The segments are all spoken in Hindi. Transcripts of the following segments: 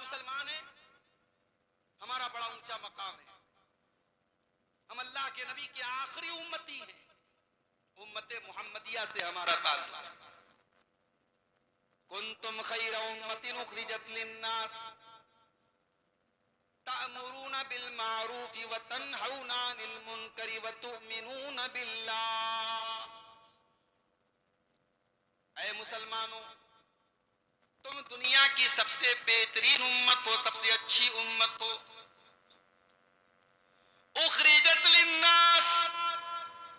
मुसलमान हैं, हमारा बड़ा ऊंचा मकाम है। हम अल्लाह के नबी के आखिरी उम्मती हैं। उम्मत मुहम्मदिया से हमारा ताल्लुक है। कुंतुम खैर उम्मतिन उखरिजत लिन्नास तअमुरूना बिल मारूफ व तन्हौना अनिल मुनकर व तुमिनूना बिल्लाह। ऐ मुसलमानों, तुम दुनिया की सबसे बेहतरीन उम्मत हो, सबसे अच्छी उम्मत हो। उखरिजत लिन्नास,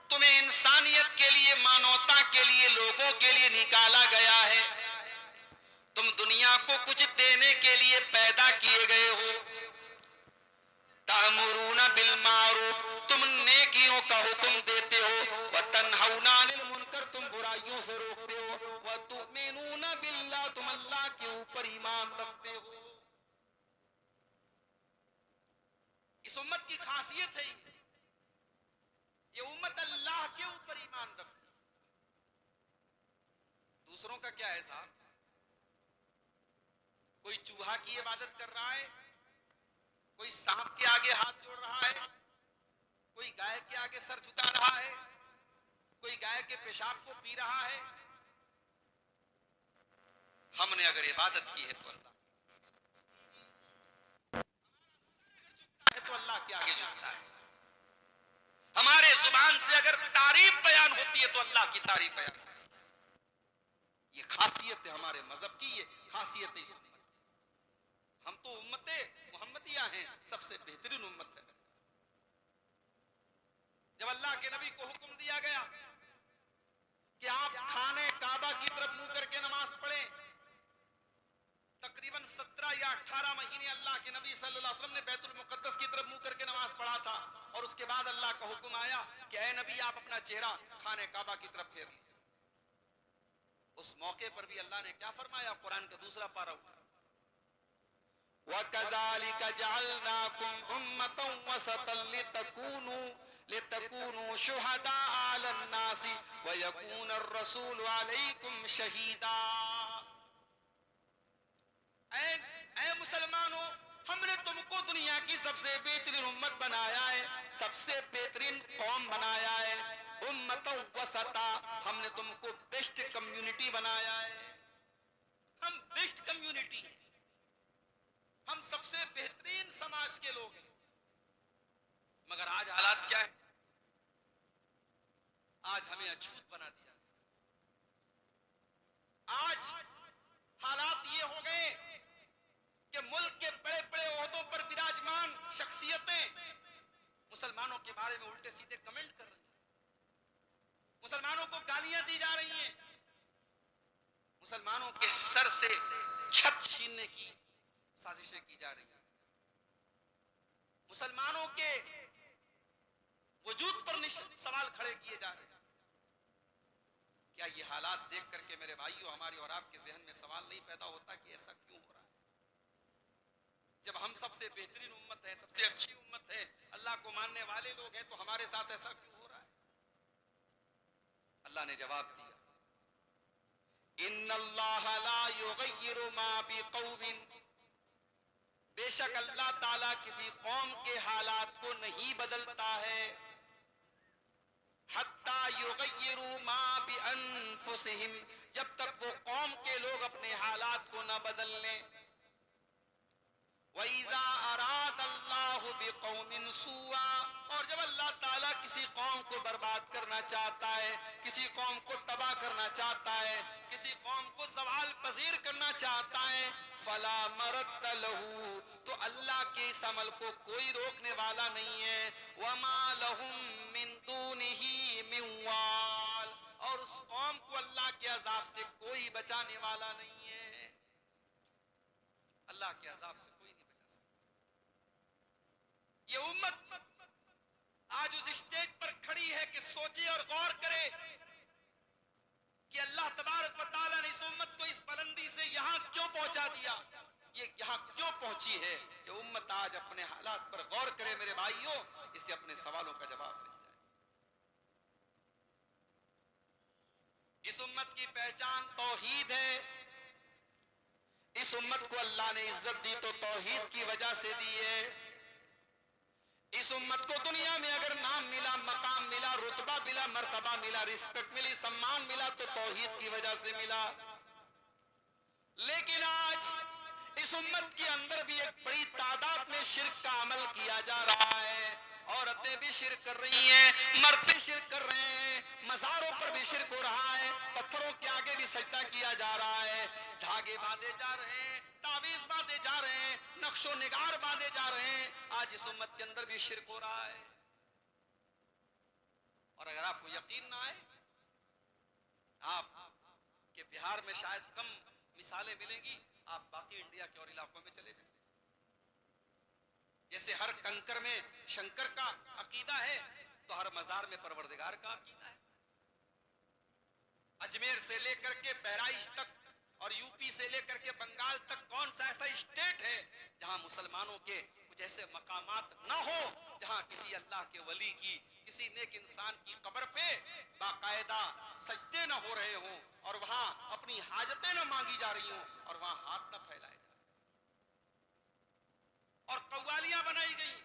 तुम्हें इंसानियत के लिए, मानवता के लिए, लोगों के लिए निकाला गया है। तुम दुनिया को कुछ देने के लिए पैदा किए गए हो। तामुरूना बिल मारूफ, तुम नेकियों का हुक्म देते हो। व तन्हौना अनिल मुनकर, तुम बुराइयों से रोकते हो। व तुमिनूना बिल्लाह, तुम अल्लाह के ऊपर ईमान रखते हो। इस उम्मत की खासियत है ये उम्मत अल्लाह के ऊपर ईमान रखती है। दूसरों का क्या है साहब? कोई चूहा की इबादत कर रहा है, कोई सांप के आगे हाथ जोड़ रहा है, कोई गाय के आगे सर झुका रहा है, कोई गाय के पेशाब को पी रहा है। हमने अगर इबादत की है तो अल्लाह तो अल्लाह के आगे झुकता है। हमारे जुबान से अगर तारीफ बयान होती है तो अल्लाह की तारीफ बयान होती है। ये खासियत है हमारे मजहब की, ये खासियत है इस उम्मत की। हम तो उम्मते मुहम्मदिया हैं, सबसे बेहतरीन उम्मत है। जब अल्लाह के नबी को हुक्म दिया गया कि आप खाने काबा की तरफ मुंह करके नमाज पढ़ें, तकरीबन 17 या 18 महीने अल्लाह के नबी सल्लल्लाहु अलैहि वसल्लम ने बैतुल मुकद्दस की तरफ मुंह करके नमाज पढ़ा था। और उसके बाद अल्लाह का हुक्म आया कि ऐ नबी, आप अपना चेहरा खाने काबा की तरफ फेर लीजिए। उस मौके पर भी अल्लाह ने क्या फरमाया? कुरान का दूसरा पारा उठा, वकज़ालिका जअलनाकुम उम्मतन वसतन लितकूनू शुहदा अलन नासी व यकून अर्रसूलु अलैकुम शहीदा। ऐ मुसलमानों, हमने तुमको दुनिया की सबसे बेहतरीन उम्मत बनाया है, सबसे बेहतरीन कौम बनाया है। उम्मतों वसता, हमने तुमको बेस्ट कम्युनिटी बनाया है। हम बेस्ट कम्युनिटी हैं, हम सबसे बेहतरीन समाज के लोग हैं। मगर आज हालात क्या है? आज हमें अछूत बना दिया। आज हालात ये हो गए कि मुल्क के बड़े बड़े ओहदों पर विराजमान शख्सियतें मुसलमानों के बारे में उल्टे सीधे कमेंट कर रही हैं, मुसलमानों को गालियां दी जा रही हैं, मुसलमानों के सर से छत छीनने की साजिशें की जा रही हैं, मुसलमानों के वजूद पर सवाल खड़े किए जा रहे हैं। क्या ये हालात देख करके मेरे भाइयों, हमारे और आपके जहन में सवाल नहीं पैदा होता कि ऐसा क्यों हो रहा है? जब हम सबसे बेहतरीन उम्मत है, सबसे अच्छी उम्मत है, अल्लाह को मानने वाले लोग हैं, तो हमारे साथ ऐसा क्यों हो रहा है? अल्लाह ने जवाब दिया, इन्नल्लाह ला युगय्यिरु मा बिक़ौमिन, बेशक अल्लाह ताला किसी कौम के हालात को नहीं बदलता है, हत्ता युगय्यिरु मा बिअनफुसिहिम, जब तक वो कौम के लोग अपने हालात को न बदल लें। वइज़ा अरादल्लाहु बिक़ौमिन सुआ, और जब अल्लाह ताला किसी कौम को बर्बाद करना चाहता है, किसी कौम को तबाह करना चाहता है, किसी कौम को सवाल पजीर करना चाहता है, फला मरद्द लहू, तो अल्लाह के इस अमल को कोई रोकने वाला नहीं है। वमा लहुम मिन दूनिही मिन वाल, और उस कौम को अल्लाह के अजाब से कोई बचाने वाला नहीं है। अल्लाह के अजाब से कोई नहीं बचा सकता। ये उम्मत आज उस स्टेज पर खड़ी है कि सोचे और गौर करे कि अल्लाह तबारक व तआला ने इस उम्मत को इस बुलंदी से यहां क्यों पहुंचा दिया, ये यहां क्यों पहुंची है। कि उम्मत आज अपने हालात पर गौर करे मेरे भाइयों, इससे अपने सवालों का जवाब मिल जाए। इस उम्मत की पहचान तौहीद है, इस उम्मत को अल्लाह ने इज्जत दी तो तौहीद की वजह से दी है। इस उम्मत को दुनिया में अगर नाम मिला, मकाम मिला, रुतबा मिला, मर्तबा मिला, रिस्पेक्ट मिली, सम्मान मिला तो तौहीद की वजह से मिला। लेकिन आज इस उम्मत के अंदर भी एक बड़ी तादाद में शिर्क का अमल किया जा रहा है। औरतें भी शिर्क कर रही हैं, मर्द भी शिर्क कर रहे हैं, मज़ारों पर भी शिर्क हो रहा है, पत्थरों के आगे भी सजदा किया जा रहा है, धागे बांधे जा रहे हैं, तावीज बांधे जा रहे हैं, नक्शो निगार बांधे जा रहे हैं। आज इस उम्मत के अंदर भी शिर्क हो रहा है। और अगर आपको यकीन ना आए, आप के बिहार में शायद कम मिसालें मिलेंगी, आप बाकी इंडिया के और इलाकों में चले जाएं। जैसे हर कंकर में शंकर का अकीदा है तो हर मजार में परवरदिगार का अकीदा है। अजमेर से लेकर के बहराइच तक और यूपी से लेकर के बंगाल तक कौन सा ऐसा स्टेट है जहां मुसलमानों के कुछ ऐसे मकामात ना हो, जहां किसी अल्लाह के वली की, किसी नेक इंसान की कब्र पे बाकायदा सजदे ना हो रहे हों और वहां अपनी हाजतें ना मांगी जा रही हों और वहां हाथ ना फैलाए जा रहे और कव्वालियां बनाई गई,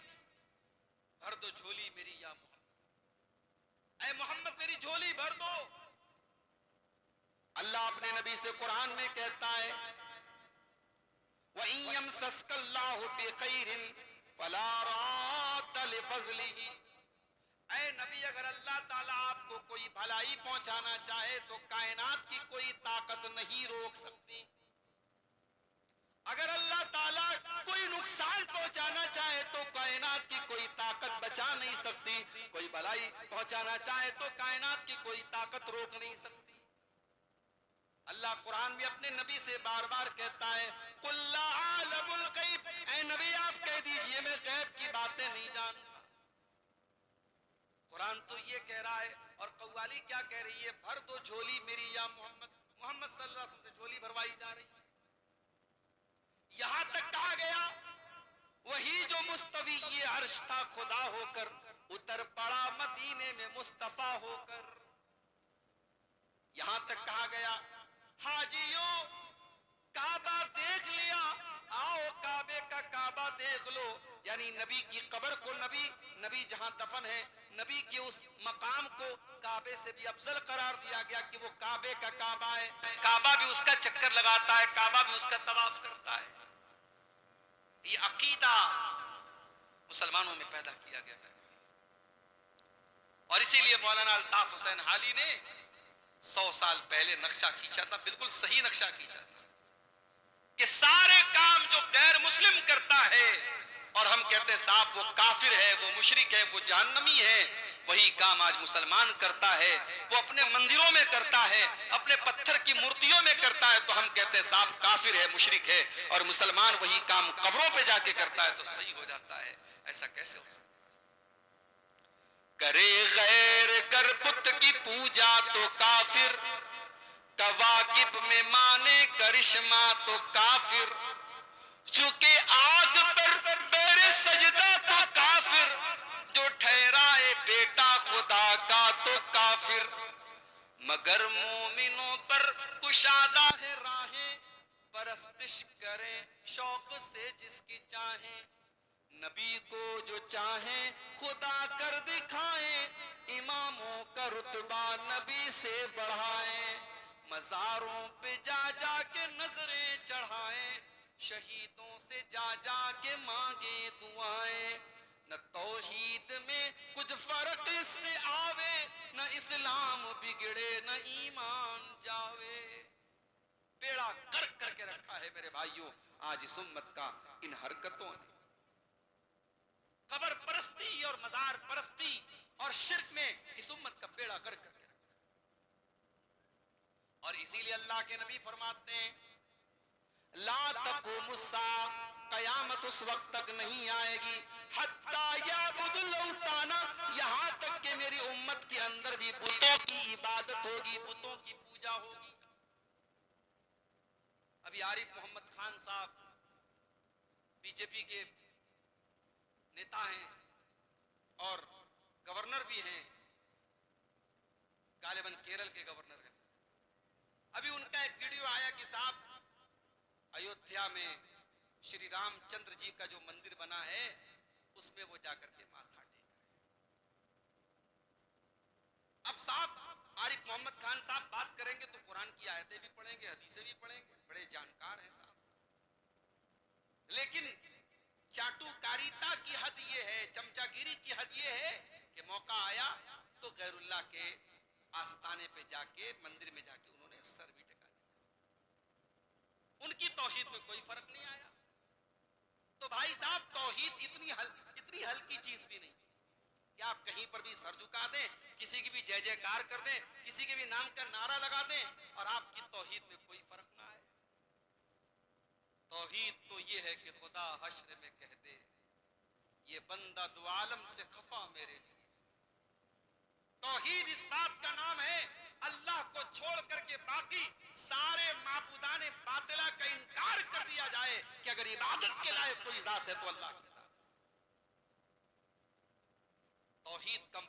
भर दो झोली मेरी या मोहम्मद, ऐ मोहम्मद मेरी झोली भर दो। अल्लाह अपने नबी से कुरान में कहता है, वइन यमसस्कल्लाहु बिखैरिन फला राद्द लिफज़लिही, ऐ नबी अगर अल्लाह ताला आपको कोई भलाई पहुंचाना चाहे तो कायनात की कोई ताकत नहीं रोक सकती। अगर अल्लाह ताला कोई नुकसान पहुंचाना चाहे तो कायनात की कोई ताकत बचा नहीं सकती, कोई भलाई पहुंचाना चाहे तो कायनात की कोई ताकत रोक नहीं सकती। अल्लाह कुरान में अपने नबी से बार बार कहता है, कुल ला आलमुल गैब, ऐ नबी आप कह दीजिए मैं गैब की बातें नहीं जानता। कुरान तो ये कह रहा है और कव्वाली क्या कह रही है, भर दो झोली मेरी या मोहम्मद, मोहम्मद सल्लल्लाहु अलैहि वसल्लम से झोली भरवाई जा रही है। यहां तक कहा गया वही जो मुस्तवी ये अर्श था खुदा होकर उतर पड़ा मदीने में मुस्तफा होकर। यहां तक कहा गया हाजियों काबा देख लिया, आओ काबे का काबा देख लो, यानी नबी की कब्र को नबी जहां दफन है, नबी के उस मकाम को काबे से भी अफजल करार दिया गया कि वो काबे का काबा है, काबा भी उसका चक्कर लगाता है, काबा भी उसका तवाफ करता है। ये अकीदा मुसलमानों में पैदा किया गया है और इसीलिए मौलाना अल्ताफ हुसैन हाली ने 100 साल पहले नक्शा खींचा था, बिल्कुल सही नक्शा खींचा था कि सारे काम जो गैर मुस्लिम करता है और हम कहते हैं साहब वो काफिर है, वो मुशरिक है, वो जहन्नमी है, वही काम आज मुसलमान करता है। वो अपने मंदिरों में करता है, अपने पत्थर की मूर्तियों में करता है तो हम कहते हैं साहब काफिर है, मुशरिक है, और मुसलमान वही काम कब्रों पे जाके करता है तो सही हो जाता है। ऐसा कैसे हो सकता? करे गैर कर पुत की पूजा तो काफिर, कवाकिब में माने करिश्मा तो काफिर, चुके आग पर बेरे सजदा तो काफिर, जो ठहराए बेटा खुदा का तो काफिर, मगर मोमिनों पर कुशादा है राहें, परस्तिश करें शौक से जिसकी चाहें, नबी को जो चाहें खुदा कर दिखाएं, इमामों का रुतबा नबी से बढ़ाएं, मज़ारों पे जा जा के नजरें चढ़ाएं, शहीदों से जा जा के मांगे दुआएं, न तौहीद में कुछ फर्क इससे आवे, न इस्लाम बिगड़े न ईमान जावे। बेड़ा गर्क करके रखा है मेरे भाइयों आज इस उम्मत का इन हरकतों ने। कब्र परस्ती और मजार परस्ती और शिर्क में इस उम्मत का बेड़ा गर्क करके रखा। और इसीलिए अल्लाह के नबी फरमाते हैं ला तक़ूमुस्सा, कयामत उस वक्त तक नहीं आएगी हत्ता याबुदुल औताना, यहां तक कि मेरी उम्मत के अंदर भी बुतों की इबादत होगी, बुतों की पूजा होगी। अभी आरिफ मोहम्मद खान साहब बीजेपी के नेता हैं और गवर्नर भी हैं, गालिबन केरल के गवर्नर हैं। अभी उनका एक वीडियो आया कि साहब अयोध्या में श्री रामचंद्र जी का जो मंदिर बना है उसमें वो जाकर के माथा टेक रहे। अब साहब आरिफ मोहम्मद खान साहब बात करेंगे तो कुरान की आयतें भी पढ़ेंगे, हदीसें भी पढ़ेंगे, बड़े जानकार हैं साहब। लेकिन चाटुकारिता की हद ये है, चमचागिरी की हद ये है कि मौका आया तो गैरुल्लाह के आस्थाने पे जाके, मंदिर में जाके उन्होंने सर भी टिका दिया। उनकी तौहीद में कोई फर्क नहीं आया। तो भाई साहब तौहीद इतनी हल्की चीज भी नहीं कि आप कहीं पर भी सर झुका दें, किसी की भी जय जयकार कर दें, किसी के भी नाम का नारा लगा दें और आपकी तौहीद में कोई फर्क ना आए। तौहीद तो ये है कि खुदा हश्र में कह दे, ये बंदा दो आलम से खफा मेरे लिए। तौहीद इस बात का नाम है अल्लाह को छोड़ करके बाकी सारे माबूदाने बातिला का इनकार कर दिया जाए कि अगर इबादत के लायक कोई जात है तो अल्लाह की जात। तौहीद कम